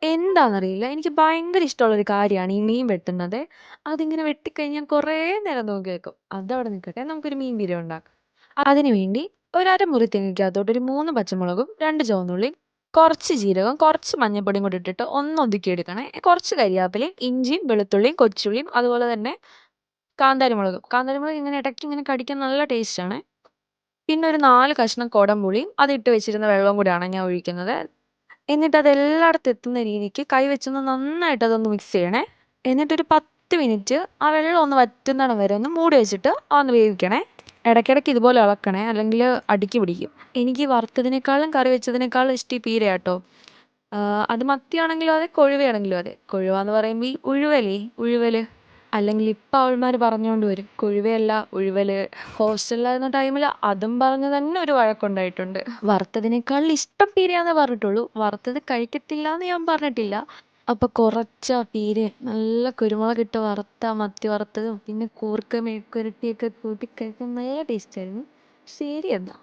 എന്താന്നറിയില്ല. എനിക്ക് ഭയങ്കര ഇഷ്ടമുള്ളൊരു കാര്യമാണ് ഈ മീൻ വെട്ടുന്നത്. അതിങ്ങനെ വെട്ടിക്കഴിഞ്ഞാൽ കുറേ നേരം നോക്കി നിക്കും. അതവിടെ നിൽക്കട്ടെ. നമുക്കൊരു മീൻ ബിരിയാണി ഉണ്ടാക്കാം. അതിന് വേണ്ടി ഒരു അരമുറി തേങ്ങയ്ക്കകത്തോട്ട് ഒരു 3 പച്ചമുളകും, 2 ചുവന്നുള്ളിയും, കുറച്ച് ജീരകം, കുറച്ച് മഞ്ഞൾപ്പൊടിയും കൂടി ഇട്ടിട്ട് ഒന്ന് ഒതുക്കിയെടുക്കണേ. കുറച്ച് കരിയാപ്പിലയും, ഇഞ്ചിയും, വെളുത്തുള്ളിയും, കൊച്ചുള്ളിയും, അതുപോലെ തന്നെ കാന്താരിമുളകും. കാന്താരിമുളക് ഇങ്ങനെ ഇടയ്ക്ക് ഇങ്ങനെ കടിക്കാൻ നല്ല ടേസ്റ്റാണ്. പിന്നെ ഒരു 4 കഷ്ണം കൊടംപുളിയും അതിട്ട് വെച്ചിരുന്ന വെള്ളവും കൂടിയാണ് ഞാൻ ഒഴിക്കുന്നത്. എന്നിട്ട് അത് എല്ലായിടത്തും എത്തുന്ന രീതിക്ക് കൈ വെച്ചൊന്ന് നന്നായിട്ട് അതൊന്ന് മിക്സ് ചെയ്യണേ. എന്നിട്ടൊരു 10 മിനിറ്റ് ആ വെള്ളം ഒന്ന് വറ്റുന്നിടം വരെ ഒന്ന് മൂടി വെച്ചിട്ട് അതൊന്ന് വേവിക്കണേ. ഇടയ്ക്കിടയ്ക്ക് ഇതുപോലെ ഇളക്കണേ, അല്ലെങ്കിൽ അടിക്ക് പിടിക്കും. എനിക്ക് വറുത്തതിനേക്കാളും കറി വെച്ചതിനേക്കാളും ഇഷ്ടം ഈ പീരയാട്ടോ. അത് മത്തിയാണെങ്കിലും അതെ, കൊഴുവയാണെങ്കിലും അതെ. കൊഴുവ എന്ന് പറയുമ്പോൾ ഈ ഉഴുവലേ, ഉഴുവല്. അല്ലെങ്കിൽ ഇപ്പം അവൾമാർ പറഞ്ഞുകൊണ്ട് വരും കൊഴുവയല്ല ഉഴുവല്. ഹോസ്റ്റലിലായിരുന്ന ടൈമിൽ അതും പറഞ്ഞ് തന്നെ ഒരു വഴക്കുണ്ടായിട്ടുണ്ട്. വറുത്തതിനേക്കാൾ ഇഷ്ടം പീരയാന്നേ പറഞ്ഞിട്ടുള്ളൂ. വറുത്തത് കഴിക്കത്തില്ലാന്ന് ഞാൻ പറഞ്ഞിട്ടില്ല. അപ്പൊ കുറച്ച് ആ പീര നല്ല കുരുമുളകിട്ട് വറുത്ത മത്തി വറുത്തതും പിന്നെ കൂർക്ക മെഴുക്കുവരട്ടിയൊക്കെ കൂട്ടി കഴിക്കാൻ നല്ല ടേസ്റ്റായിരുന്നു. ശരി എന്നാ.